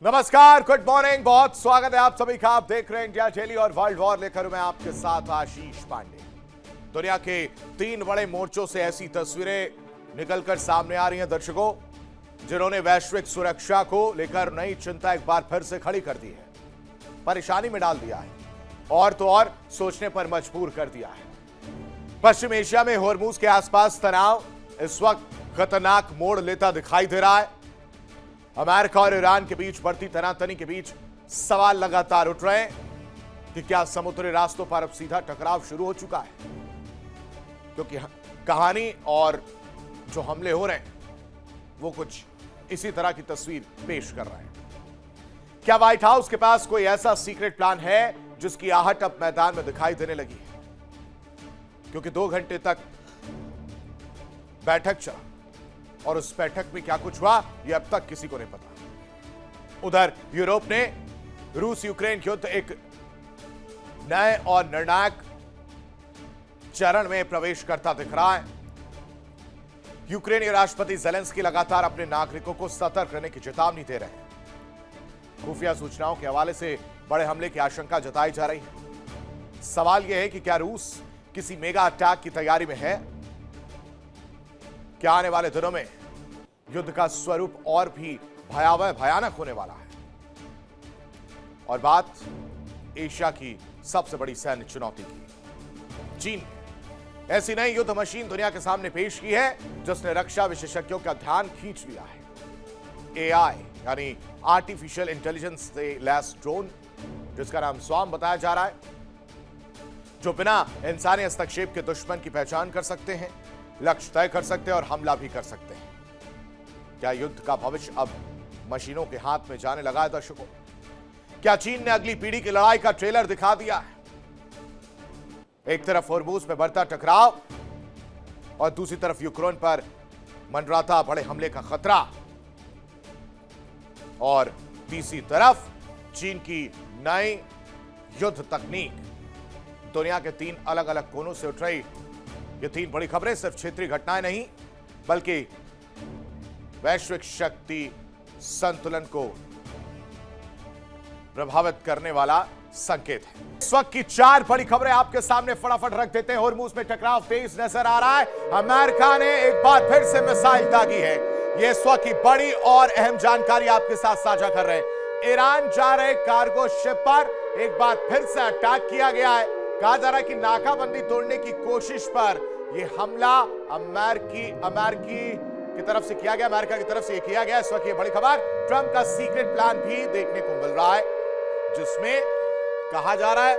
नमस्कार, good morning, बहुत स्वागत है आप सभी का। आप देख रहे हैं इंडिया डेली और वर्ल्ड वॉर लेकर मैं आपके साथ आशीष पांडे। दुनिया के 3 बड़े मोर्चों से ऐसी तस्वीरें निकलकर सामने आ रही हैं दर्शकों, जिन्होंने वैश्विक सुरक्षा को लेकर नई चिंता एक बार फिर से खड़ी कर दी है, परेशानी में डाल दिया है और तो और सोचने पर मजबूर कर दिया है। पश्चिम एशिया में होर्मुज के आसपास तनाव इस वक्त खतरनाक मोड़ लेता दिखाई दे रहा है। अमेरिका और ईरान के बीच बढ़ती तनातनी के बीच सवाल लगातार उठ रहे हैं कि क्या समुद्री रास्तों पर अब सीधा टकराव शुरू हो चुका है, क्योंकि कहानी और जो हमले हो रहे हैं वो कुछ इसी तरह की तस्वीर पेश कर रहे हैं। क्या व्हाइट हाउस के पास कोई ऐसा सीक्रेट प्लान है जिसकी आहट अब मैदान में दिखाई देने लगी है, क्योंकि 2 घंटे तक बैठक चला और उस बैठक में क्या कुछ हुआ यह अब तक किसी को नहीं पता। उधर यूरोप ने रूस यूक्रेन युद्ध एक नए और निर्णायक चरण में प्रवेश करता दिख रहा है। यूक्रेनी राष्ट्रपति ज़ेलेंस्की लगातार अपने नागरिकों को सतर्क रहने की चेतावनी दे रहे हैं। खुफिया सूचनाओं के हवाले से बड़े हमले की आशंका जताई जा रही है। सवाल यह है कि क्या रूस किसी मेगा अटैक की तैयारी में है? क्या आने वाले दिनों में युद्ध का स्वरूप और भी भयावह भयानक होने वाला है? और बात एशिया की सबसे बड़ी सैन्य चुनौती की। चीन ने ऐसी नई युद्ध मशीन दुनिया के सामने पेश की है जिसने रक्षा विशेषज्ञों का ध्यान खींच लिया है। एआई यानी आर्टिफिशियल इंटेलिजेंस से लैस ड्रोन, जिसका नाम स्वाम बताया जा रहा है, जो बिना इंसानी हस्तक्षेप के दुश्मन की पहचान कर सकते हैं, लक्ष्य तय कर सकते हैं और हमला भी कर सकते हैं। क्या युद्ध का भविष्य अब मशीनों के हाथ में जाने लगा है दर्शकों? क्या चीन ने अगली पीढ़ी की लड़ाई का ट्रेलर दिखा दिया है? एक तरफ होर्मुज में बढ़ता टकराव और दूसरी तरफ यूक्रेन पर मंडराता बड़े हमले का खतरा, और तीसरी तरफ चीन की नई युद्ध तकनीक। दुनिया के 3 अलग अलग कोनों से उठ रही ये 3 बड़ी खबरें सिर्फ क्षेत्रीय घटनाएं नहीं, बल्कि वैश्विक शक्ति संतुलन को प्रभावित करने वाला संकेत है। इस वक्त की 4 बड़ी खबरें आपके सामने फटाफट रख देते हैं। होर्मुज में टकराव तेज नजर आ रहा है। अमेरिका ने एक बार फिर से मिसाइल दागी है। यह इस वक्त की बड़ी और अहम जानकारी आपके साथ साझा कर रहे हैं। ईरान जा रहे कार्गो शिप पर एक बार फिर से अटैक किया गया है। कहा जा रहा है कि नाकाबंदी तोड़ने की कोशिश पर यह हमला अमेरिकी की तरफ से किया गया, अमेरिका की तरफ से किया गया। इस वक्त ये बड़ी खबर, ट्रंप का सीक्रेट प्लान भी देखने को मिल रहा है, जिसमें कहा जा रहा है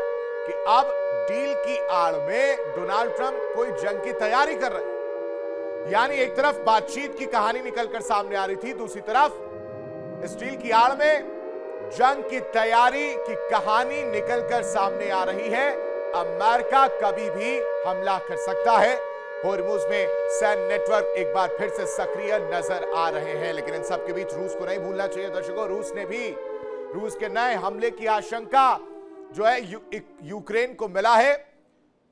कि अब डील की आड़ में डोनाल्ड ट्रंप कोई जंग की तैयारी कर रहे हैं। यानी एक तरफ बातचीत की कहानी निकलकर सामने आ रही थी, दूसरी तरफ इस डील की आड़ में जंग की तैयारी की कहानी निकलकर सामने आ रही है। अमेरिका कभी भी हमला कर सकता है। होर्मुज में सैन्य नेटवर्क एक बार फिर से सक्रिय नजर आ रहे हैं, लेकिन इन सब के बीच रूस को नहीं भूलना चाहिए दर्शकों। रूस के नए हमले की आशंका जो है यूक्रेन को मिला है।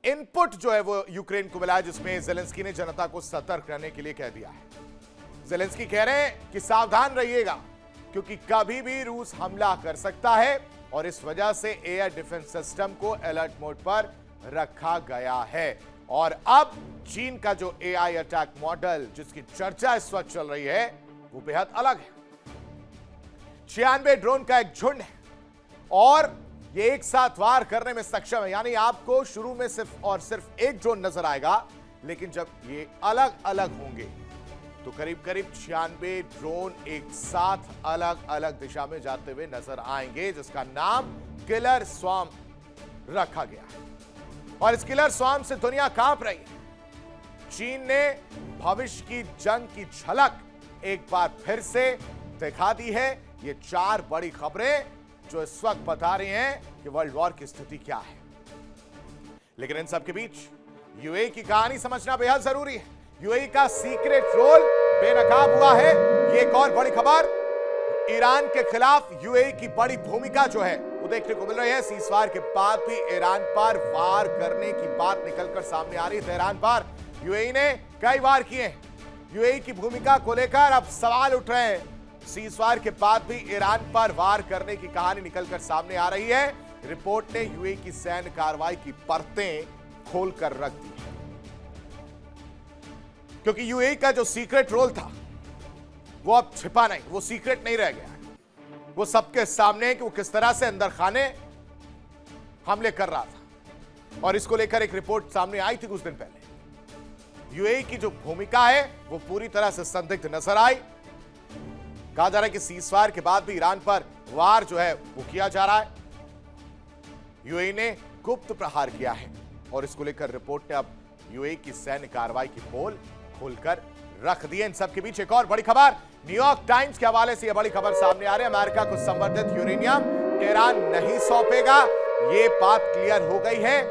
इनपुट जो है वो यूक्रेन को मिला है, जिसमें ज़ेलेंस्की ने जनता को सतर्क रहने के लिए कह दिया है। ज़ेलेंस्की कह रहे हैं कि सावधान रहिएगा, क्योंकि कभी भी रूस हमला कर सकता है और इस वजह से एयर डिफेंस सिस्टम को अलर्ट मोड पर रखा गया है। और अब चीन का जो एआई अटैक मॉडल जिसकी चर्चा इस वक्त चल रही है वो बेहद अलग है। 96 ड्रोन का एक झुंड है और ये एक साथ वार करने में सक्षम है। यानी आपको शुरू में सिर्फ और सिर्फ एक ड्रोन नजर आएगा, लेकिन जब ये अलग अलग होंगे तो करीब करीब 96 ड्रोन एक साथ अलग अलग दिशा में जाते हुए नजर आएंगे, जिसका नाम किलर स्वाम रखा गया है। और इस किलर स्वाम से दुनिया कांप रही है। चीन ने भविष्य की जंग की झलक एक बार फिर से दिखा दी है। ये 4 बड़ी खबरें जो इस वक्त बता रही हैं कि वर्ल्ड वॉर की स्थिति क्या है। लेकिन इन सब के बीच यूएई की कहानी समझना बेहद जरूरी है। यूएई का सीक्रेट रोल बेनकाब हुआ है। ये एक और बड़ी खबर, ईरान के खिलाफ यूएई की बड़ी भूमिका जो है वो देखने को मिल रही है। सीजफायर के बाद भी ईरान पर वार करने की बात निकलकर सामने आ रही है। तेहरान पर यूएई ने कई वार किए। यूएई की भूमिका को लेकर अब सवाल उठ रहे हैं सीजफायर के बाद भी ईरान पर वार करने की कहानी निकलकर सामने आ रही है। रिपोर्ट ने यूएई की सैन्य कार्रवाई की परतें खोलकर रख दी, क्योंकि यूएई का जो सीक्रेट रोल था वो अब छिपा नहीं, वो सीक्रेट नहीं रह गया है। वो सबके सामने है कि वो किस तरह से अंदर खाने हमले कर रहा था, और इसको लेकर एक रिपोर्ट सामने आई थी कुछ दिन पहले। यूएई की जो भूमिका है वो पूरी तरह से संदिग्ध नजर आई। कहा जा रहा है कि सीजफायर के बाद भी ईरान पर वार जो है वो किया जा रहा है। यूएई ने गुप्त प्रहार किया है, और इसको लेकर रिपोर्ट ने अब यूएई की सैन्य कार्रवाई की पोल खोलकर रख दी है। इन सबके बीच एक और बड़ी खबर न्यूयॉर्क टाइम्स के हवाले से यह बड़ी खबर सामने आ रही है। अमेरिका को संवर्धित यूरेनियम ईरान नहीं सौंपेगा। यह बात क्लियर हो गई है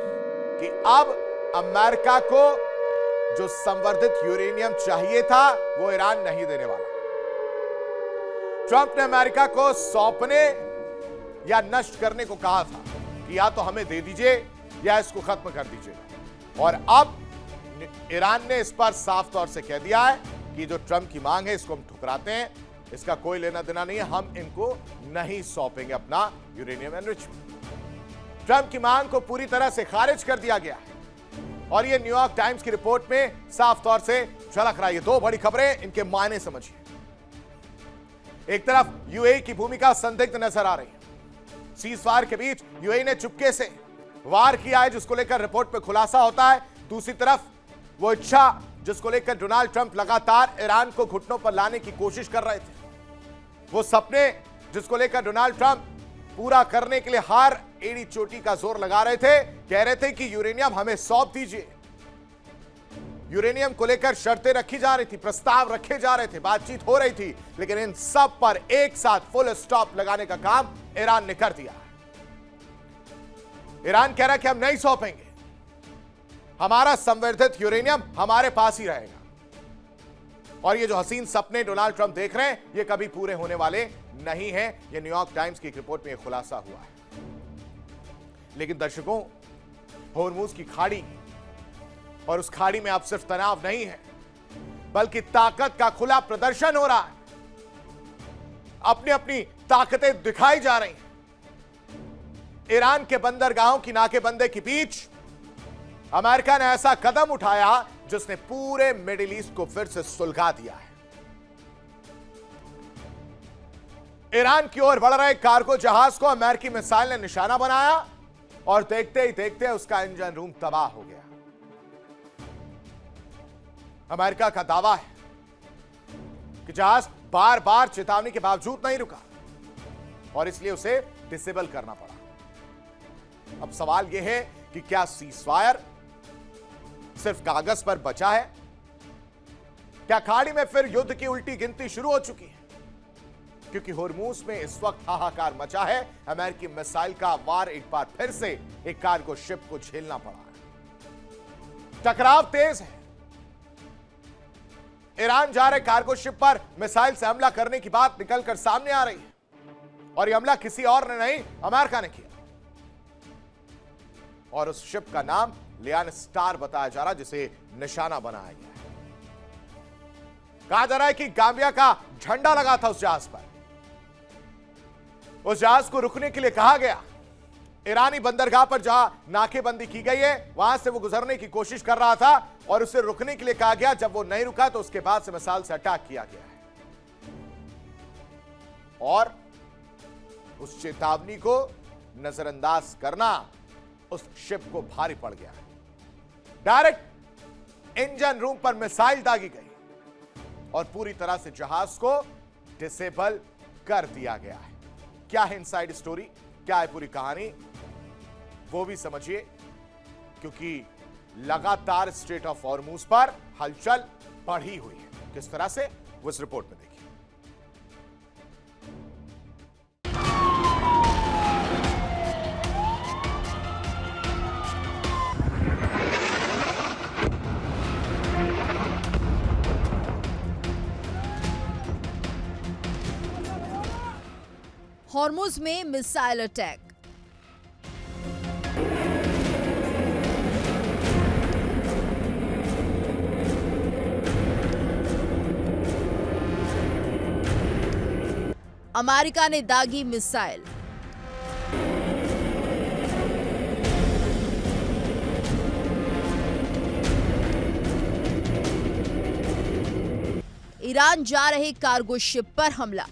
कि अब अमेरिका को जो संवर्धित यूरेनियम चाहिए था वो ईरान नहीं देने वाला। ट्रंप ने अमेरिका को सौंपने या नष्ट करने को कहा था कि या तो हमें दे दीजिए या इसको खत्म कर दीजिए, और अब ईरान ने इस पर साफ तौर से कह दिया है कि जो ट्रंप की मांग है इसको हम ठुकराते हैं, इसका कोई लेना देना नहीं है, हम इनको नहीं सौंपेंगे अपना यूरेनियम एनरिचमेंट। ट्रंप की मांग को पूरी तरह से खारिज कर दिया गया है, और यह न्यूयॉर्क टाइम्स की रिपोर्ट में साफ तौर से झलक रहा है। ये दो बड़ी खबरें, इनके मायने समझिए। एक तरफ यूएई की भूमिका संदिग्ध नजर आ रही है। सीजफायर के बीच यूएई ने चुपके से वार किया है, जिसको लेकर रिपोर्ट में खुलासा होता है। दूसरी तरफ वो इच्छा जिसको लेकर डोनाल्ड ट्रंप लगातार ईरान को घुटनों पर लाने की कोशिश कर रहे थे, वो सपने जिसको लेकर डोनाल्ड ट्रंप पूरा करने के लिए हर एड़ी चोटी का जोर लगा रहे थे। कह रहे थे कि यूरेनियम हमें सौंप दीजिए। यूरेनियम को लेकर शर्तें रखी जा रही थी, प्रस्ताव रखे जा रहे थे, बातचीत हो रही थी, लेकिन इन सब पर एक साथ फुल स्टॉप लगाने का काम ईरान ने कर दिया। ईरान कह रहा है कि हम नहीं सौंपेंगे, हमारा संवर्धित यूरेनियम हमारे पास ही रहेगा। और ये जो हसीन सपने डोनाल्ड ट्रंप देख रहे हैं ये कभी पूरे होने वाले नहीं हैं। ये न्यूयॉर्क टाइम्स की एक रिपोर्ट में यह खुलासा हुआ है। लेकिन दर्शकों, होर्मुज की खाड़ी, और उस खाड़ी में अब सिर्फ तनाव नहीं है बल्कि ताकत का खुला प्रदर्शन हो रहा है। अपनी अपनी ताकतें दिखाई जा रही हैं। ईरान के बंदरगाहों की नाकेबंदी के बीच अमेरिका ने ऐसा कदम उठाया जिसने पूरे मिडिल ईस्ट को फिर से सुलगा दिया है। ईरान की ओर बढ़ रहे कार्गो जहाज को अमेरिकी मिसाइल ने निशाना बनाया, और देखते ही देखते उसका इंजन रूम तबाह हो गया। अमेरिका का दावा है कि जहाज बार बार चेतावनी के बावजूद नहीं रुका, और इसलिए उसे डिसेबल करना पड़ा। अब सवाल यह है कि क्या सीजफायर सिर्फ कागज पर बचा है? क्या खाड़ी में फिर युद्ध की उल्टी गिनती शुरू हो चुकी है? क्योंकि होर्मुज में इस वक्त हाहाकार मचा है। अमेरिकी मिसाइल का वार एक बार फिर से एक कार्गो शिप को झेलना पड़ा है। टकराव तेज है। ईरान जा रहे कार्गो शिप पर मिसाइल से हमला करने की बात निकलकर सामने आ रही है, और यह हमला किसी और ने नहीं, अमेरिका ने किया। और उस शिप का नाम लियान स्टार बताया जा रहा, जिसे निशाना बनाया गया है। कहा जा रहा है कि गाम्बिया का झंडा लगा था उस जहाज पर। उस जहाज को रुकने के लिए कहा गया। ईरानी बंदरगाह पर जहां नाकेबंदी की गई है वहां से वो गुजरने की कोशिश कर रहा था, और उसे रुकने के लिए कहा गया। जब वो नहीं रुका तो उसके बाद से मिसाइल से अटैक किया गया है, और उस चेतावनी को नजरअंदाज करना उस शिप को भारी पड़ गया है। डायरेक्ट इंजन रूम पर मिसाइल दागी गई, और पूरी तरह से जहाज को डिसेबल कर दिया गया है। क्या है इनसाइड स्टोरी, क्या है पूरी कहानी, वो भी समझिए, क्योंकि लगातार स्ट्रेट ऑफ हॉर्मुज पर हलचल बढ़ी हुई है। किस तरह से, वो इस रिपोर्ट में देखिए। हॉर्मुज में मिसाइल अटैक। अमेरिका ने दागी मिसाइल। ईरान जा रहे कार्गो शिप पर हमला।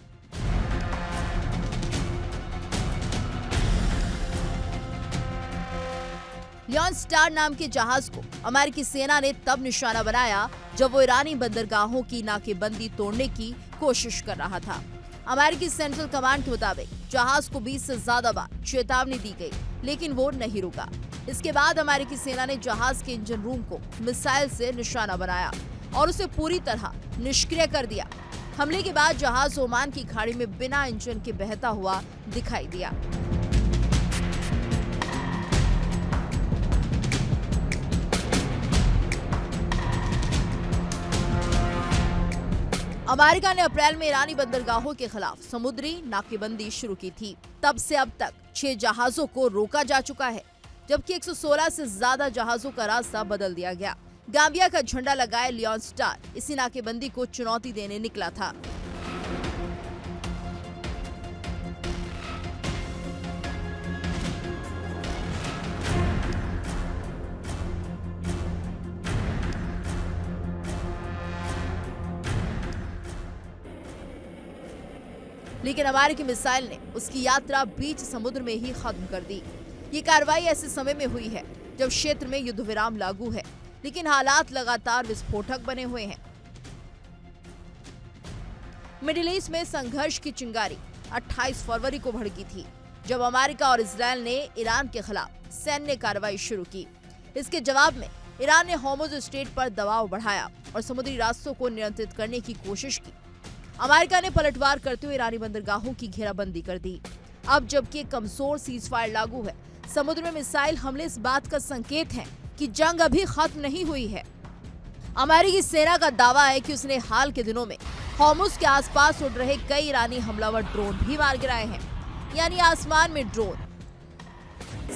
लियोन स्टार नाम के जहाज को अमेरिकी सेना ने तब निशाना बनाया जब वो ईरानी बंदरगाहों की नाकेबंदी तोड़ने की कोशिश कर रहा था। अमेरिकी सेंट्रल कमांड के मुताबिक जहाज को 20 से ज्यादा बार चेतावनी दी गई, लेकिन वो नहीं रुका। इसके बाद अमेरिकी सेना ने जहाज के इंजन रूम को मिसाइल से निशाना बनाया और उसे पूरी तरह निष्क्रिय कर दिया। हमले के बाद जहाज ओमान की खाड़ी में बिना इंजन के बहता हुआ दिखाई दिया। अमेरिका ने अप्रैल में ईरानी बंदरगाहों के खिलाफ समुद्री नाकेबंदी शुरू की थी। तब से अब तक 6 जहाजों को रोका जा चुका है, जबकि 116 से ज्यादा जहाजों का रास्ता बदल दिया गया। गाम्बिया का झंडा लगाए लियोन स्टार इसी नाकेबंदी को चुनौती देने निकला था। लेकिन अमेरिकी मिसाइल ने उसकी यात्रा बीच समुद्र में ही खत्म कर दी। ये कार्रवाई ऐसे समय में हुई है जब क्षेत्र में युद्ध विराम लागू है, लेकिन हालात लगातार विस्फोटक बने हुए हैं। मिडिल ईस्ट में संघर्ष की चिंगारी 28 फरवरी को भड़की थी, जब अमेरिका और इजरायल ने ईरान के खिलाफ सैन्य कार्रवाई शुरू की। इसके जवाब में ईरान ने होर्मुज स्ट्रेट पर दबाव बढ़ाया और समुद्री रास्तों को नियंत्रित करने की कोशिश की। अमेरिका ने पलटवार करते हुए ईरानी बंदरगाहों की घेराबंदी कर दी। अब जबकि कमजोर सीजफायर लागू है, समुद्र में मिसाइल हमले इस बात का संकेत है कि जंग अभी खत्म नहीं हुई है। अमेरिकी सेना का दावा है कि उसने हाल के दिनों में होर्मुज के आसपास उड़ रहे कई ईरानी हमलावर ड्रोन भी मार गिराए हैं। यानी आसमान में ड्रोन,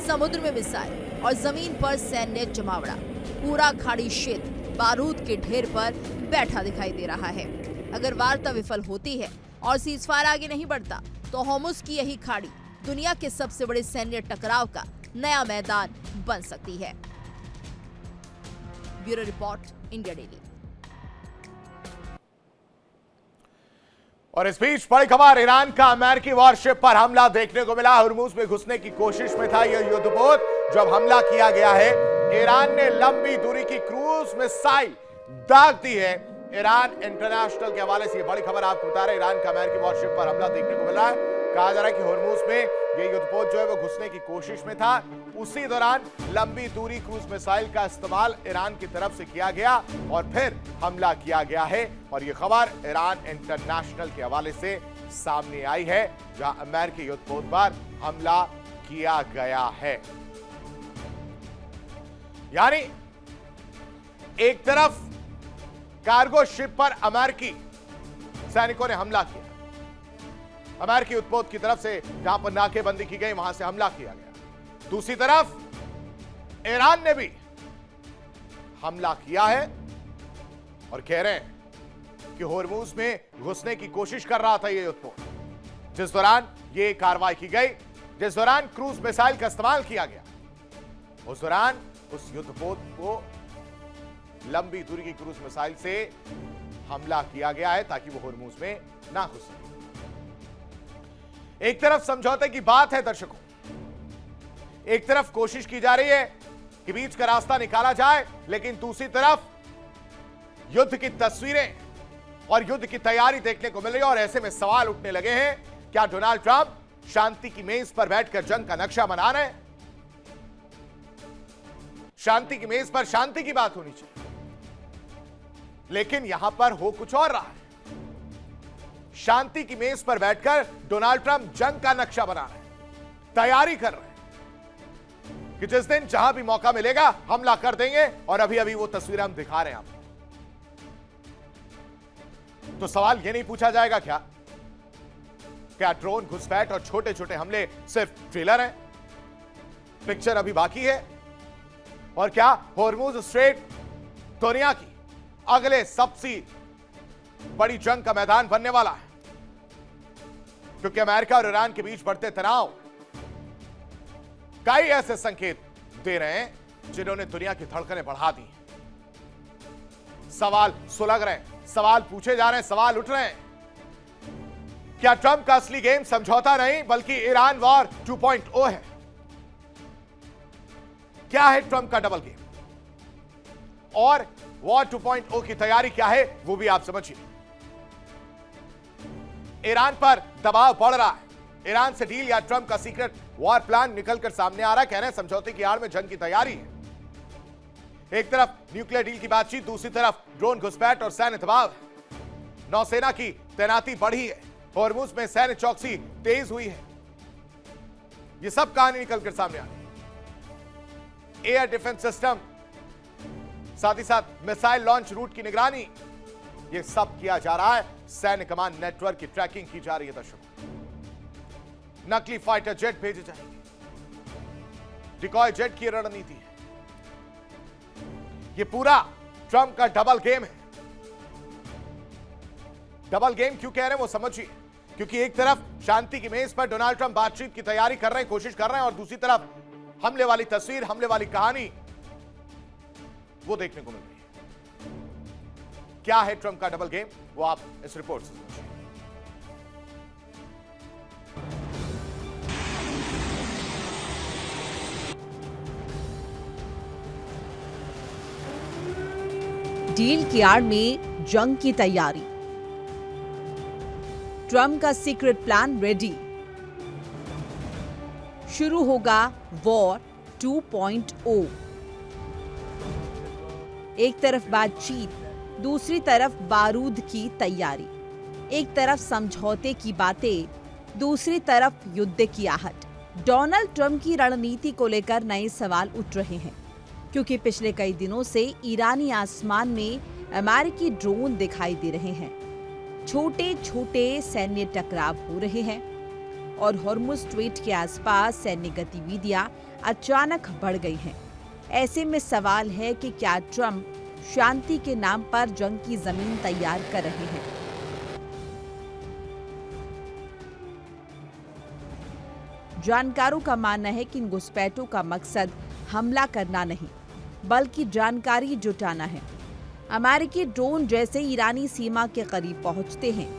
समुद्र में मिसाइल और जमीन पर सैन्य जमावड़ा। पूरा खाड़ी क्षेत्र बारूद के ढेर पर बैठा दिखाई दे रहा है। अगर वार्ता विफल होती है और सीजफायर आगे नहीं बढ़ता, तो होर्मुज की यही खाड़ी दुनिया के सबसे बड़े सैन्य टकराव का नया मैदान बन सकती है। Bureau report, India daily. और इस बीच बड़ी खबर, ईरान का अमेरिकी वॉरशिप पर हमला देखने को मिला। होर्मुज में घुसने की कोशिश में था यह युद्धपोत, जब हमला किया गया है। ईरान ने लंबी दूरी की क्रूज मिसाइल दाग दी है। ईरान इंटरनेशनल के हवाले से बड़ी खबर आपको बता रहे, ईरान का अमेरिकी वॉरशिप पर हमला देखने को मिला है। कहा जा रहा है कि होर्मुज में यह युद्धपोत जो है वो घुसने की कोशिश में था। उसी दौरान लंबी दूरी क्रूज मिसाइल का इस्तेमाल ईरान की तरफ से किया गया और फिर हमला किया गया है। और यह खबर ईरान इंटरनेशनल के हवाले से सामने आई है, जहां अमेरिकी युद्धपोत पर हमला किया गया है। यानी एक तरफ कार्गो शिप पर अमेरिकी सैनिकों ने हमला किया, अमेरिकी उत्पोत की तरफ से जहां पर नाकेबंदी की गई वहां से हमला किया गया। दूसरी तरफ ईरान ने भी हमला किया है और कह रहे हैं कि होर्मुज में घुसने की कोशिश कर रहा था यह उत्पोत। जिस दौरान यह कार्रवाई की गई, जिस दौरान क्रूज मिसाइल का इस्तेमाल किया गया, उस दौरान उस युद्धपोत को लंबी दूरी की क्रूज मिसाइल से हमला किया गया है ताकि वो होर्मुज में ना घुस सके। एक तरफ समझौते की बात है दर्शकों, एक तरफ कोशिश की जा रही है कि बीच का रास्ता निकाला जाए, लेकिन दूसरी तरफ युद्ध की तस्वीरें और युद्ध की तैयारी देखने को मिल रही है। और ऐसे में सवाल उठने लगे हैं, क्या डोनाल्ड ट्रंप शांति की मेज पर बैठकर जंग का नक्शा बना रहे हैं? शांति की मेज पर शांति की बात होनी चाहिए, लेकिन यहां पर हो कुछ और रहा है। शांति की मेज पर बैठकर डोनाल्ड ट्रंप जंग का नक्शा बना रहे हैं, तैयारी कर रहे हैं कि जिस दिन जहां भी मौका मिलेगा हमला कर देंगे। और अभी अभी वो तस्वीरें हम दिखा रहे हैं आपको। तो सवाल यह नहीं पूछा जाएगा क्या ड्रोन घुसपैठ और छोटे छोटे हमले सिर्फ ट्रेलर है, पिक्चर अभी बाकी है? और क्या होर्मुज स्ट्रेट दुनिया की अगले सबसे बड़ी जंग का मैदान बनने वाला है? क्योंकि अमेरिका और ईरान के बीच बढ़ते तनाव कई ऐसे संकेत दे रहे हैं जिन्होंने दुनिया की धड़कनें बढ़ा दी। सवाल सुलग रहे हैं, सवाल पूछे जा रहे हैं, सवाल उठ रहे हैं। क्या ट्रंप का असली गेम समझौता नहीं बल्कि ईरान वॉर 2.0 है? क्या है ट्रंप का डबल गेम और वॉर 2.0 की तैयारी क्या है वो भी आप समझिए। ईरान पर दबाव बढ़ रहा है। ईरान से डील या ट्रंप का सीक्रेट वॉर प्लान निकलकर सामने आ रहा है। कह रहे हैं समझौते की आड़ में जंग की तैयारी है। एक तरफ न्यूक्लियर डील की बातचीत, दूसरी तरफ ड्रोन घुसपैठ और सैन्य दबाव। नौसेना की तैनाती बढ़ी है, हॉर्मुज में सैन्य चौकसी तेज हुई है। यह सब कहानी निकलकर सामने आ रही है। एयर डिफेंस सिस्टम, साथ ही साथ मिसाइल लॉन्च रूट की निगरानी, यह सब किया जा रहा है। सैन्य कमांड नेटवर्क की ट्रैकिंग की जा रही है। दर्शकों, नकली फाइटर जेट भेजे जाएंगे। डिकॉय जेट की रणनीति है। यह पूरा ट्रंप का डबल गेम है। डबल गेम क्यों कह रहे हैं वो समझिए। क्योंकि एक तरफ शांति की मेज पर डोनाल्ड ट्रंप बातचीत की तैयारी कर रहे हैं, कोशिश कर रहे हैं, और दूसरी तरफ हमले वाली तस्वीर, हमले वाली कहानी वो देखने को मिल रही है। क्या है ट्रंप का डबल गेम, वो आप इस रिपोर्ट से समझिए। डील की आड़ में जंग की तैयारी, ट्रंप का सीक्रेट प्लान रेडी, शुरू होगा वॉर 2.0। एक तरफ बातचीत, दूसरी तरफ बारूद की तैयारी। एक तरफ समझौते की बातें, दूसरी तरफ युद्ध की आहट। डोनाल्ड ट्रंप की रणनीति को लेकर नए सवाल उठ रहे हैं, क्योंकि पिछले कई दिनों से ईरानी आसमान में अमेरिकी ड्रोन दिखाई दे रहे हैं। छोटे छोटे सैन्य टकराव हो रहे हैं और हॉर्मुज स्ट्रेट के आसपास सैन्य गतिविधियां अचानक बढ़ गई हैं। ऐसे में सवाल है कि क्या ट्रंप शांति के नाम पर जंग की जमीन तैयार कर रहे हैं? जानकारों का मानना है कि इन घुसपैठों का मकसद हमला करना नहीं, बल्कि जानकारी जुटाना है। अमेरिकी ड्रोन जैसे ईरानी सीमा के करीब पहुंचते हैं,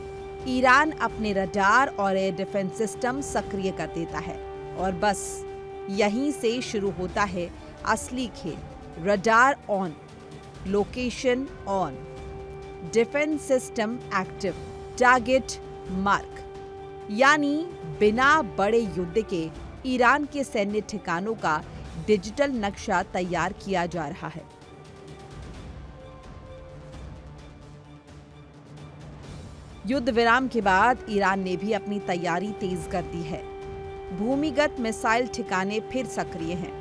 ईरान अपने रडार और एयर डिफेंस सिस्टम सक्रिय कर देता है और बस यहीं से शुरू होता है असली खेल। Radar on, location on, defence system active, target mark, यानी बिना बड़े युद्ध के ईरान के सैन्य ठिकानों का डिजिटल नक्शा तैयार किया जा रहा है। युद्ध विराम के बाद ईरान ने भी अपनी तैयारी तेज कर दी है। भूमिगत मिसाइल ठिकाने फिर सक्रिय हैं,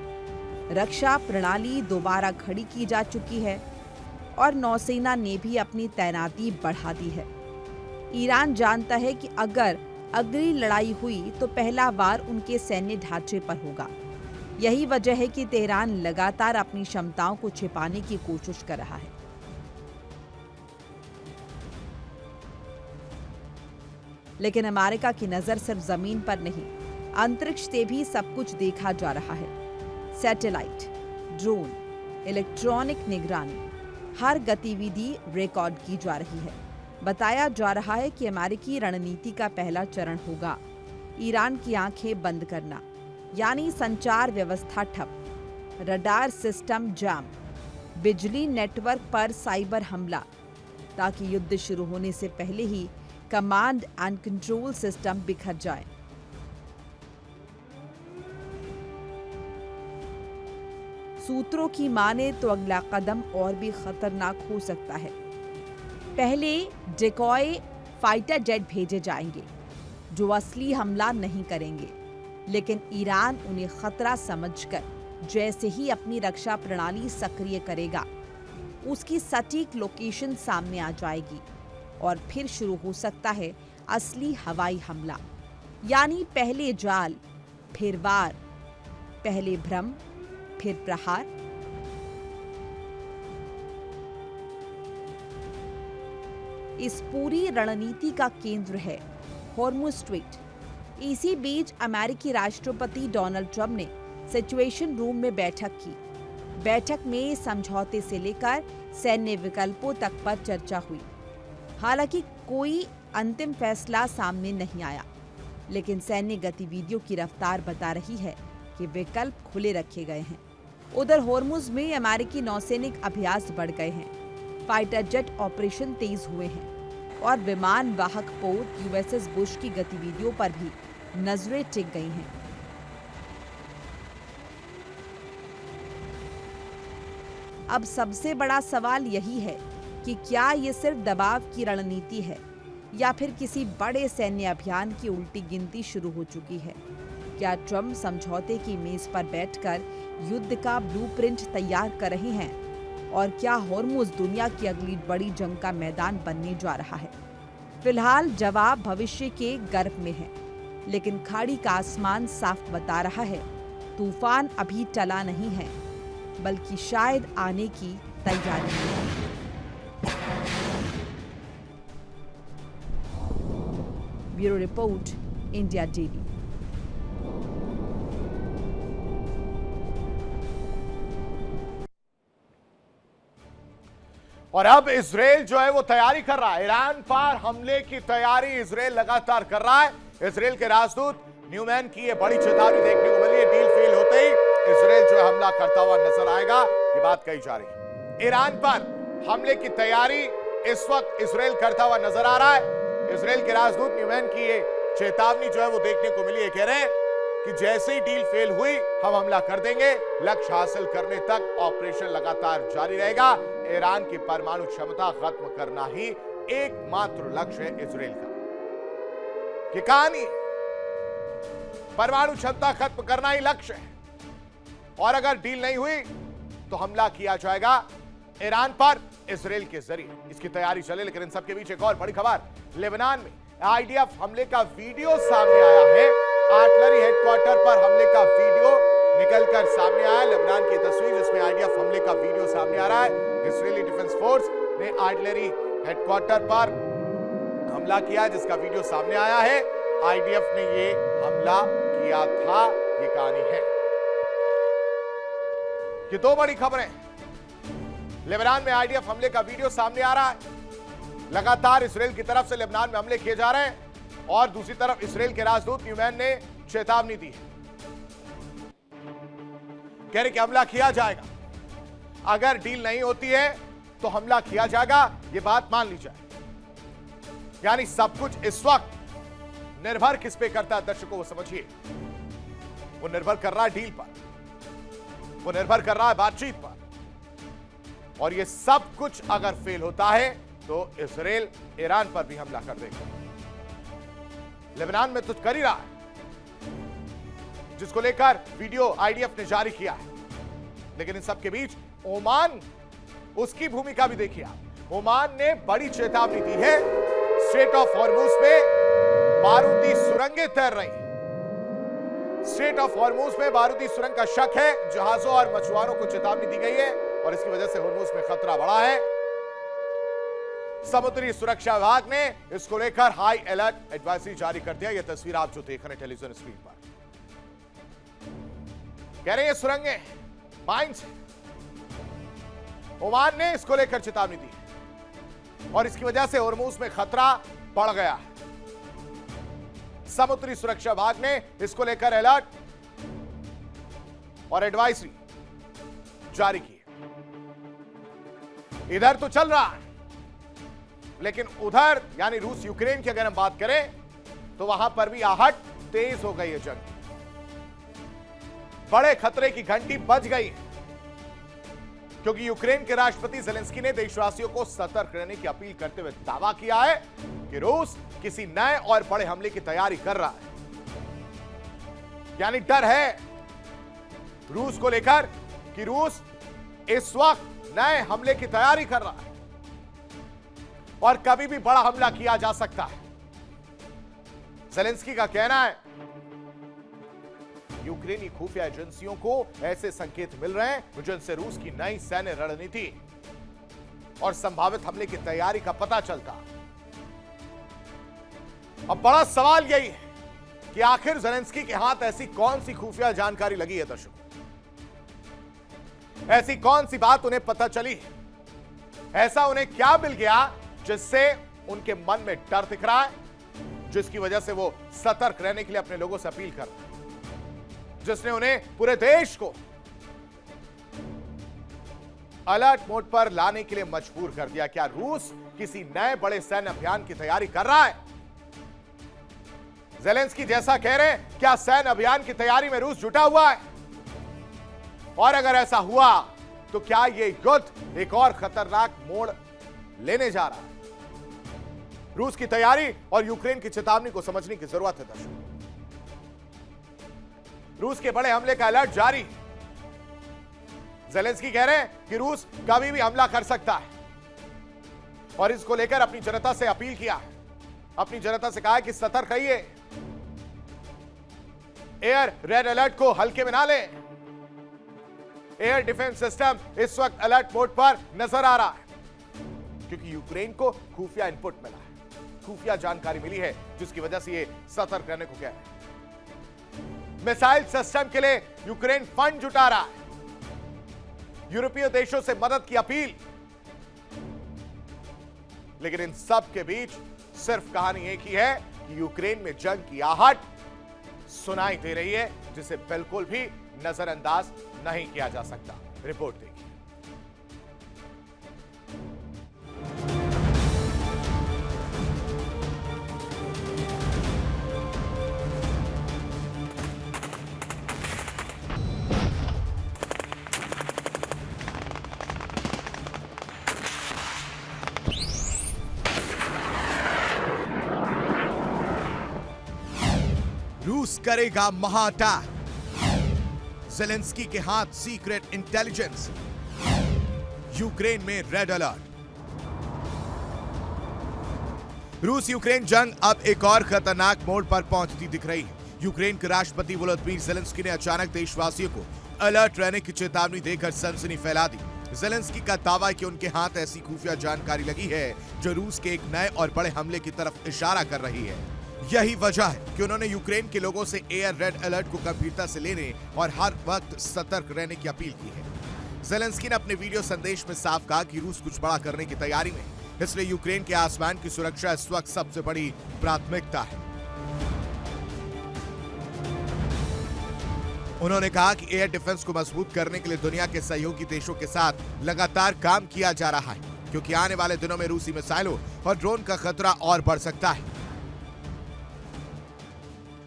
रक्षा प्रणाली दोबारा खड़ी की जा चुकी है और नौसेना ने भी अपनी तैनाती बढ़ा दी है। ईरान जानता है कि अगर अगली लड़ाई हुई तो पहला वार उनके सैन्य ढांचे पर होगा। यही वजह है कि तेहरान लगातार अपनी क्षमताओं को छिपाने की कोशिश कर रहा है। लेकिन अमेरिका की नजर सिर्फ जमीन पर नहीं, अंतरिक्ष से भी सब कुछ देखा जा रहा है। सैटेलाइट, ड्रोन, इलेक्ट्रॉनिक निगरानी, हर गतिविधि रिकॉर्ड की जा रही है। बताया जा रहा है कि अमेरिकी रणनीति का पहला चरण होगा ईरान की आंखें बंद करना, यानी संचार व्यवस्था ठप, रडार सिस्टम जाम, बिजली नेटवर्क पर साइबर हमला, ताकि युद्ध शुरू होने से पहले ही कमांड एंड कंट्रोल सिस्टम बिखर जाए। सूत्रों की माने तो अगला कदम और भी खतरनाक हो सकता है। पहले डिकॉय फाइटर जेट भेजे जाएंगे जो असली हमला नहीं करेंगे, लेकिन ईरान उन्हें खतरा समझकर जैसे ही अपनी रक्षा प्रणाली सक्रिय करेगा, उसकी सटीक लोकेशन सामने आ जाएगी और फिर शुरू हो सकता है असली हवाई हमला। यानी पहले जाल, फिर वार, पहले भ्रम, फिर प्रहार। इस पूरी रणनीति का केंद्र है हॉर्मुज स्ट्रेट, इसी बीच अमेरिकी राष्ट्रपति डोनाल्ड ट्रंप ने सिचुएशन रूम में बैठक की। बैठक में समझौते से लेकर सैन्य विकल्पों तक पर चर्चा हुई। हालांकि कोई अंतिम फैसला सामने नहीं आया, लेकिन सैन्य गतिविधियों की रफ्तार बता रही है कि विकल्प खुले रखे गए हैं। उधर होर्मुज में अमेरिकी नौसैनिक अभ्यास बढ़ गए हैं। फाइटर जेट ऑपरेशन तेज हुए हैं और विमान वाहक पोत यूएसएस बुश की गतिविधियों पर भी नजरें टिक गई हैं। अब सबसे बड़ा सवाल यही है कि क्या ये सिर्फ दबाव की रणनीति है या फिर किसी बड़े सैन्य अभियान की उल्टी गिनती शुरू हो चुकी है। क्या ट्रंप समझौते की मेज पर बैठकर युद्ध का ब्लूप्रिंट तैयार कर रहे हैं और क्या होर्मुज दुनिया की अगली बड़ी जंग का मैदान बनने जा रहा है? फिलहाल जवाब भविष्य के गर्भ में है, लेकिन खाड़ी का आसमान साफ बता रहा है तूफान अभी टला नहीं है, बल्कि शायद आने की तैयारी है। Bureau report, India daily. और अब इजराइल जो है वो तैयारी कर रहा है। ईरान पर हमले की तैयारी इजराइल लगातार कर रहा है। इजराइल के राजदूत न्यूमैन की ये बड़ी चेतावनी देखने को मिली है। डील फेल होते ही इजराइल जो है हमला करता हुआ नजर आएगा, ये बात कही जा रही है। ईरान पर हमले की तैयारी इस वक्त इजराइल करता हुआ नजर आ रहा है। इजराइल के राजदूत न्यूमैन की ये चेतावनी जो है वो देखने को मिली है। कह रहे हैं कि जैसे ही डील फेल हुई हम हमला कर देंगे, लक्ष्य हासिल करने तक ऑपरेशन लगातार जारी रहेगा। ईरान की परमाणु क्षमता खत्म करना ही एकमात्र लक्ष्य है इजराइल का। कि कहानी परमाणु क्षमता खत्म करना ही लक्ष्य है, और अगर डील नहीं हुई तो हमला किया जाएगा ईरान पर इजराइल के जरिए। इसकी तैयारी चले, लेकिन इन सबके बीच एक और बड़ी खबर। लेबनान में आईडीएफ हमले का वीडियो सामने आया है। आर्टिलरी हेडक्वार्टर पर हमले का वीडियो निकलकर सामने आया। लेबनान की तस्वीर जिसमें आईडीएफ हमले का वीडियो सामने आ रहा है। इजरायली डिफेंस फोर्स ने आर्टिलरी हेडक्वार्टर पर हमला किया, जिसका वीडियो सामने आया है। आईडीएफ ने ये हमला किया था, ये कहानी है। ये दो बड़ी खबरें। लेबनान में आईडीएफ हमले का वीडियो सामने आ रहा है। लगातार इजराइल की तरफ से लेबनान में हमले किए जा रहे हैं, और दूसरी तरफ इजराइल के राजदूत न्यूमैन ने चेतावनी दी है। कह रहे कि हमला किया जाएगा, अगर डील नहीं होती है तो हमला किया जाएगा, यह बात मान ली जाए। यानी सब कुछ इस वक्त निर्भर किस पे करता है दर्शकों, वो समझिए। वो निर्भर कर रहा है डील पर, वो निर्भर कर रहा है बातचीत पर, और ये सब कुछ अगर फेल होता है तो इजराइल ईरान पर भी हमला कर देगा। लेबनान में तो कर ही रहा है, जिसको लेकर वीडियो आईडीएफ ने जारी किया है। लेकिन इन सब के बीच ओमान, उसकी भूमिका भी देखिए आप। ओमान ने बड़ी चेतावनी दी है। स्ट्रेट ऑफ हॉर्मुज में बारूदी सुरंगें तैर रही। स्ट्रेट ऑफ हॉर्मुज में बारूदी सुरंग का शक है। जहाजों और मछुआरों को चेतावनी दी गई है, और इसकी वजह से हॉर्मुज में खतरा बढ़ा है। समुद्री सुरक्षा विभाग ने इसको लेकर हाई अलर्ट एडवाइजरी जारी कर दिया। यह तस्वीर आप जो देख रहे हैं टेलीविजन स्क्रीन पर, कह रहे हैं सुरंगें माइंस। ओमान ने इसको लेकर चेतावनी दी, और इसकी वजह से हॉर्मुज में खतरा बढ़ गया है। समुद्री सुरक्षा विभाग ने इसको लेकर अलर्ट और एडवाइजरी जारी की। इधर तो चल रहा है, लेकिन उधर यानी रूस यूक्रेन की अगर हम बात करें तो वहां पर भी आहट तेज हो गई है। जंग बड़े खतरे की घंटी बज गई है, क्योंकि यूक्रेन के राष्ट्रपति ज़ेलेंस्की ने देशवासियों को सतर्क रहने की अपील करते हुए दावा किया है कि रूस किसी नए और बड़े हमले की तैयारी कर रहा है। यानी डर है रूस को लेकर कि रूस इस वक्त नए हमले की तैयारी कर रहा है, और कभी भी बड़ा हमला किया जा सकता है। ज़ेलेंस्की का कहना है यूक्रेनी खुफिया एजेंसियों को ऐसे संकेत मिल रहे हैं जिनसे रूस की नई सैन्य रणनीति और संभावित हमले की तैयारी का पता चलता। अब बड़ा सवाल यही है कि आखिर ज़ेलेंस्की के हाथ ऐसी कौन सी खुफिया जानकारी लगी है दर्शकों, ऐसी कौन सी बात उन्हें पता चली है, ऐसा उन्हें क्या मिल गया जिससे उनके मन में डर दिख रहा है, जिसकी वजह से वो सतर्क रहने के लिए अपने लोगों से अपील कर रहे हैं, जिसने उन्हें पूरे देश को अलर्ट मोड पर लाने के लिए मजबूर कर दिया। क्या रूस किसी नए बड़े सैन्य अभियान की तैयारी कर रहा है? ज़ेलेंस्की जैसा कह रहे हैं, क्या सैन्य अभियान की तैयारी में रूस जुटा हुआ है? और अगर ऐसा हुआ तो क्या यह युद्ध एक और खतरनाक मोड़ लेने जा रहा है? रूस की तैयारी और यूक्रेन की चेतावनी को समझने की जरूरत है दर्शकों। रूस के बड़े हमले का अलर्ट जारी है। ज़ेलेंस्की कह रहे हैं कि रूस कभी भी हमला कर सकता है और इसको लेकर अपनी जनता से अपील किया है, अपनी जनता से कहा है कि सतर्क रहिए, एयर रेड अलर्ट को हल्के में ना लें। एयर डिफेंस सिस्टम इस वक्त अलर्ट मोड पर नजर आ रहा है क्योंकि यूक्रेन को खुफिया इनपुट मिला है, खुफिया जानकारी मिली है, जिसकी वजह से ये सतर्क रहने को कह रहे हैं। मिसाइल सिस्टम के लिए यूक्रेन फंड जुटा रहा है, यूरोपीय देशों से मदद की अपील। लेकिन इन सब के बीच सिर्फ कहानी एक ही है कि यूक्रेन में जंग की आहट सुनाई दे रही है, जिसे बिल्कुल भी नजरअंदाज नहीं किया जा सकता। रिपोर्ट देखिए। रूस करेगा महाअटैक, ज़ेलेंस्की के हाथ सीक्रेट इंटेलिजेंस, यूक्रेन में रेड अलर्ट। रूस यूक्रेन जंग अब एक और खतरनाक मोड़ पर पहुंचती दिख रही है। यूक्रेन के राष्ट्रपति वोलोदिमीर ज़ेलेंस्की ने अचानक देशवासियों को अलर्ट रहने की चेतावनी देकर सनसनी फैला दी। ज़ेलेंस्की का दावा है कि उनके हाथ ऐसी खुफिया जानकारी लगी है जो रूस के एक नए और बड़े हमले की तरफ इशारा कर रही है। यही वजह है कि उन्होंने यूक्रेन के लोगों से एयर रेड अलर्ट को गंभीरता से लेने और हर वक्त सतर्क रहने की अपील की है। ज़ेलेंस्की ने अपने वीडियो संदेश में साफ कहा कि रूस कुछ बड़ा करने की तैयारी में, इसलिए यूक्रेन के आसमान की सुरक्षा इस वक्त सबसे बड़ी प्राथमिकता है। उन्होंने कहा कि एयर डिफेंस को मजबूत करने के लिए दुनिया के सहयोगी देशों के साथ लगातार काम किया जा रहा है, क्योंकि आने वाले दिनों में रूसी मिसाइलों और ड्रोन का खतरा और बढ़ सकता है।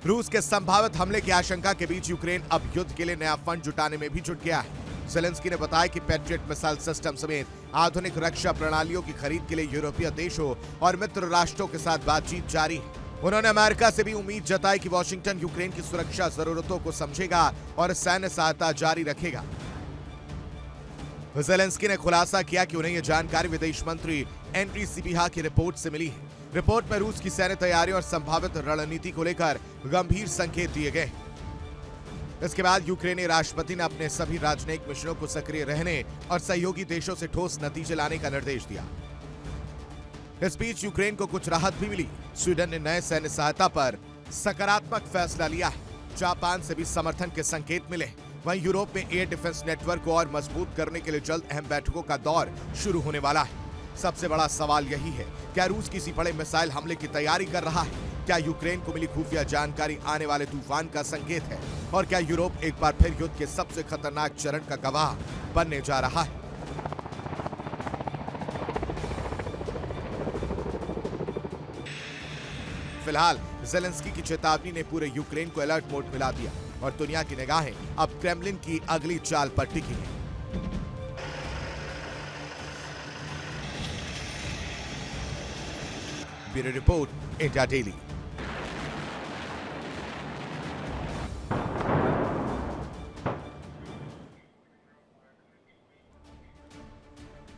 रूस के संभावित हमले की आशंका के बीच यूक्रेन अब युद्ध के लिए नया फंड जुटाने में भी जुट गया है। ज़ेलेंस्की ने बताया कि पैट्रियट मिसाइल सिस्टम समेत आधुनिक रक्षा प्रणालियों की खरीद के लिए यूरोपीय देशों और मित्र राष्ट्रों के साथ बातचीत जारी है। उन्होंने अमेरिका से भी उम्मीद जताई कि वॉशिंगटन यूक्रेन की सुरक्षा जरूरतों को समझेगा और सैन्य सहायता जारी रखेगा। ज़ेलेंस्की ने खुलासा किया कि उन्हें यह जानकारी विदेश मंत्री एंड्री सिबिहा की रिपोर्ट से मिली है। रिपोर्ट में रूस की सैन्य तैयारियों और संभावित रणनीति को लेकर गंभीर संकेत दिए गए। इसके बाद यूक्रेनी राष्ट्रपति ने अपने सभी राजनयिक मिशनों को सक्रिय रहने और सहयोगी देशों से ठोस नतीजे लाने का निर्देश दिया। इस बीच यूक्रेन को कुछ राहत भी मिली। स्वीडन ने नए सैन्य सहायता पर सकारात्मक फैसला लिया है। जापान से भी समर्थन के संकेत मिले। वहीं यूरोप में एयर डिफेंस नेटवर्क को और मजबूत करने के लिए जल्द अहम बैठकों का दौर शुरू होने वाला है। सबसे बड़ा सवाल यही है, क्या रूस किसी बड़े मिसाइल हमले की तैयारी कर रहा है? क्या यूक्रेन को मिली खुफिया जानकारी आने वाले तूफान का संकेत है? और क्या यूरोप एक बार फिर युद्ध के सबसे खतरनाक चरण का गवाह बनने जा रहा है? फिलहाल ज़ेलेंस्की की चेतावनी ने पूरे यूक्रेन को अलर्ट मोड मिला दिया और दुनिया की निगाहें अब क्रेमलिन की अगली चाल पर टिकी हैं। Bureau report, India daily.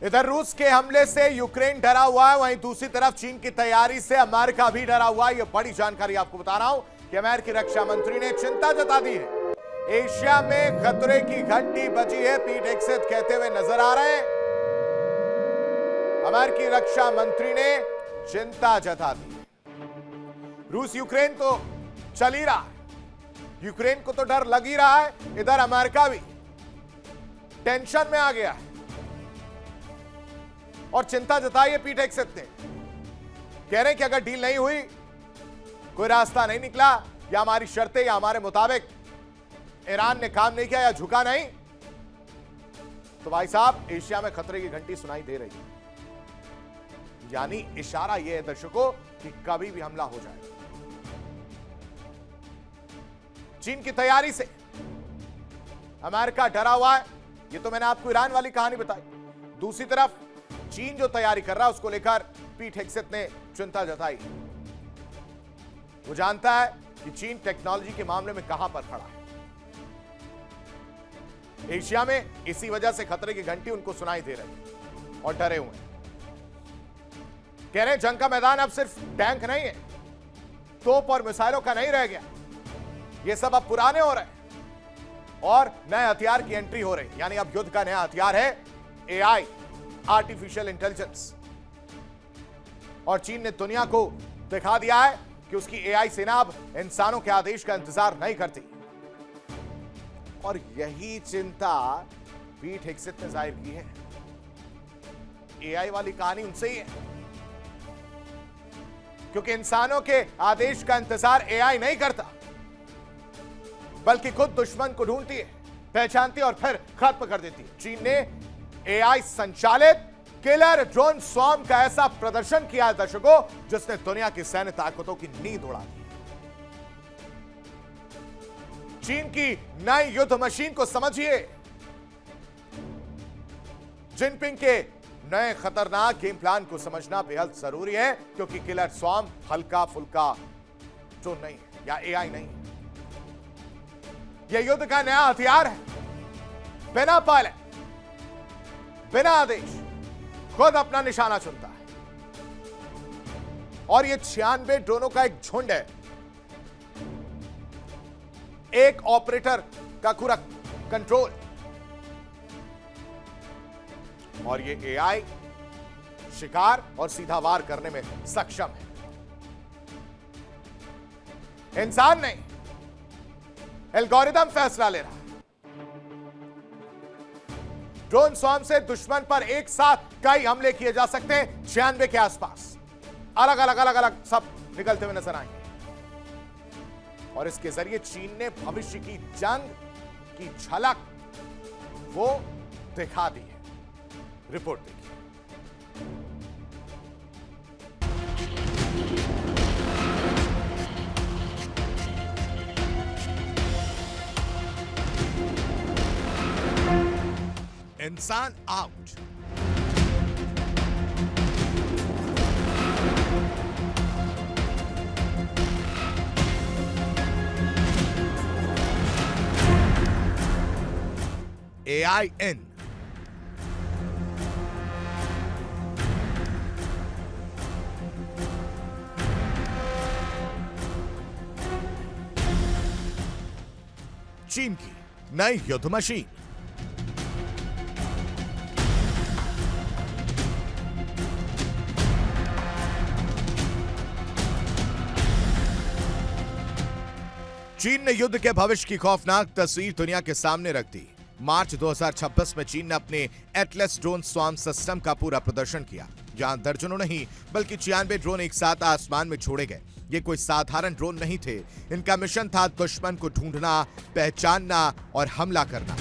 इधर रूस के हमले से यूक्रेन डरा हुआ है, वहीं दूसरी तरफ चीन की तैयारी से अमेरिका भी डरा हुआ है। यह बड़ी जानकारी आपको बता रहा हूं कि अमेरिकी रक्षा मंत्री ने चिंता जता दी है। एशिया में खतरे की घंटी बजी है, पीट हेगसेथ कहते हुए नजर आ रहे हैं। अमेरिकी रक्षा मंत्री ने चिंता जता दी। रूस यूक्रेन तो चल ही रहा है। यूक्रेन को तो डर लग ही रहा है, इधर अमेरिका भी टेंशन में आ गया है और चिंता जताई है पीठ एक सकते। कह रहे हैं कि अगर डील नहीं हुई, कोई रास्ता नहीं निकला, या हमारी शर्तें या हमारे मुताबिक ईरान ने काम नहीं किया या झुका नहीं, तो भाई साहब एशिया में खतरे की घंटी सुनाई दे रही है। यानी इशारा यह है दर्शकों कि कभी भी हमला हो जाए। चीन की तैयारी से अमेरिका डरा हुआ है, ये तो मैंने आपको ईरान वाली कहानी बताई। दूसरी तरफ चीन जो तैयारी कर रहा है उसको लेकर पीठ हेगसेथ ने चिंता जताई। वो जानता है कि चीन टेक्नोलॉजी के मामले में कहां पर खड़ा है। एशिया में इसी वजह से खतरे की घंटी उनको सुनाई दे रही है और डरे हुए हैं। कह रहे हैं जंग का मैदान अब सिर्फ टैंक नहीं है, तोप और मिसाइलों का नहीं रह गया, ये सब अब पुराने हो रहे हैं और नए हथियार की एंट्री हो रही है। यानी अब युद्ध का नया हथियार है एआई, आर्टिफिशियल इंटेलिजेंस। और चीन ने दुनिया को दिखा दिया है कि उसकी एआई सेना अब इंसानों के आदेश का इंतजार नहीं करती। और यही चिंता पीठ हेगसेथ ने जाहिर की है। एआई वाली कहानी उनसे ही है, क्योंकि इंसानों के आदेश का इंतजार एआई नहीं करता, बल्कि खुद दुश्मन को ढूंढती है, पहचानती है और फिर खत्म कर देती है। चीन ने एआई संचालित किलर ड्रोन स्वॉर्म का ऐसा प्रदर्शन किया है दर्शकों, जिसने दुनिया की सैन्य ताकतों की नींद उड़ा दी। चीन की नई युद्ध मशीन को समझिए। जिनपिंग के नए खतरनाक गेम प्लान को समझना बेहद जरूरी है, क्योंकि किलर स्वॉर्म हल्का फुल्का ड्रोन नहीं है या एआई नहीं है। यह युद्ध का नया हथियार है। बिना पायलट, बिना आदेश, खुद अपना निशाना चुनता है। और यह 96 ड्रोनों का एक झुंड है, एक ऑपरेटर का पूरा कंट्रोल। और ये एआई शिकार और सीधा वार करने में सक्षम है, इंसान नहीं। एल्गोरिदम फैसला ले रहा है। ड्रोन स्वॉर्म से दुश्मन पर एक साथ कई हमले किए जा सकते हैं। 96 के आसपास अलग अलग सब निकलते हुए नजर आएंगे। और इसके जरिए चीन ने भविष्य की जंग की झलक वो दिखा दी है। रिपोर्ट देखिए। इंसान आउट। AI in। चीन की नई युद्ध मशीन। चीन ने युद्ध के भविष्य की खौफनाक तस्वीर दुनिया के सामने रख दी। मार्च 2026 में चीन ने अपने एटलस ड्रोन स्वॉर्म सिस्टम का पूरा प्रदर्शन किया, जहां दर्जनों नहीं बल्कि 96 ड्रोन एक साथ आसमान में छोड़े गए। ये कोई साधारण ड्रोन नहीं थे। इनका मिशन था दुश्मन को ढूंढना, पहचानना और हमला करना।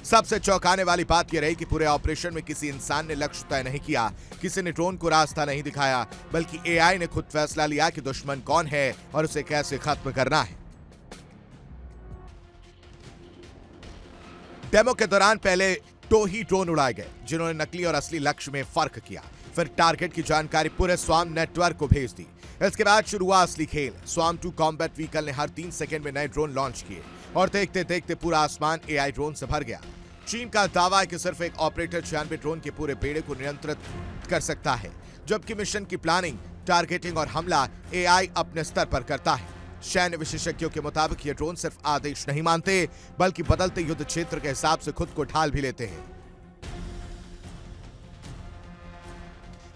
सबसे चौंकाने वाली बात यह रही कि पूरे ऑपरेशन में किसी इंसान ने लक्ष्य तय नहीं किया, किसी ने ड्रोन को रास्ता नहीं दिखाया, बल्कि एआई ने खुद फैसला लिया कि दुश्मन कौन है और उसे कैसे खत्म करना है। डेमो के दौरान पहले 2 ही ड्रोन उड़ाए गए, जिन्होंने नकली और असली लक्ष्य में फर्क किया। फिर टारगेट की जानकारी पूरे स्वॉर्म नेटवर्क को भेज दी। इसके बाद शुरू हुआ असली खेल। स्वॉर्म 2 कॉम्बैट व्हीकल ने हर 3 सेकंड में नए ड्रोन लॉन्च किए और देखते देखते पूरा आसमान एआई ड्रोन से भर गया। चीन का दावा है कि सिर्फ एक ऑपरेटर 96 ड्रोन के पूरे बेड़े को नियंत्रित कर सकता है, जबकि मिशन की प्लानिंग, टारगेटिंग और हमला एआई अपने स्तर पर करता है। सैन्य विशेषज्ञों के मुताबिक ये ड्रोन सिर्फ आदेश नहीं मानते बल्कि बदलते युद्ध क्षेत्र के हिसाब से खुद को ढाल भी लेते हैं।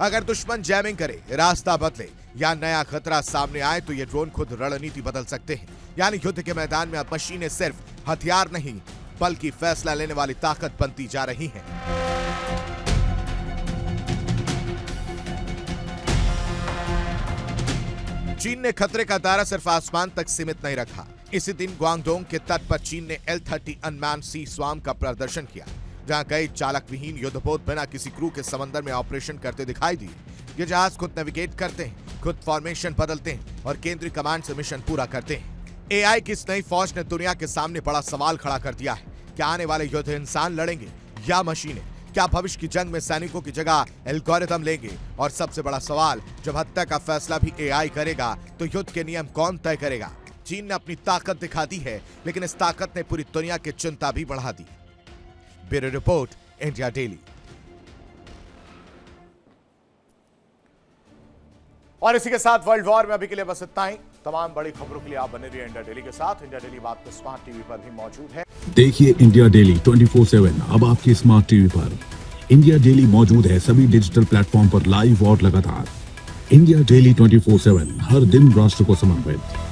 अगर दुश्मन जैमिंग करे, रास्ता बदले या नया खतरा सामने आए तो ये ड्रोन खुद रणनीति बदल सकते हैं। यानी युद्ध के मैदान में अब मशीनें सिर्फ हथियार नहीं बल्कि फैसला लेने वाली ताकत बनती जा रही हैं। चीन ने खतरे का दायरा सिर्फ आसमान तक सीमित नहीं रखा। इसी दिन ग्वांगडोंग के तट पर चीन ने L-30 अनमैन्ड सी स्वार्म का प्रदर्शन किया, जहां कई चालक विहीन युद्धपोत बिना किसी क्रू के समंदर में ऑपरेशन करते दिखाई दिए। ये जहाज खुद नेविगेट करते हैं, खुद फॉर्मेशन बदलते हैं और केंद्रीय कमांड से मिशन पूरा करते हैं। AI की इस नई फौज ने दुनिया के सामने बड़ा सवाल खड़ा कर दिया है। क्या आने वाले युद्ध इंसान लड़ेंगे या मशीनें? क्या भविष्य की जंग में सैनिकों की जगह एल्गोरिथम लेंगे? और सबसे बड़ा सवाल, जब हत्या का फैसला भी AI करेगा तो युद्ध के नियम कौन तय करेगा? चीन ने अपनी ताकत दिखा दी है, लेकिन इस ताकत ने पूरी दुनिया की चिंता भी बढ़ा दी। Bureau report, India daily. और इसी के साथ वर्ल्ड वॉर में अभी के लिए बस इतना ही। तमाम बड़ी खबरों के लिए आप बने रहिए इंडिया डेली के साथ। इंडिया डेली बात तो स्मार्ट टीवी पर भी मौजूद है। देखिए इंडिया डेली 24/7 अब आपकी स्मार्ट टीवी पर। इंडिया डेली मौजूद है सभी डिजिटल प्लेटफॉर्म पर लाइव और लगातार। इंडिया डेली 24/7 हर दिन राष्ट्र को समर्पित।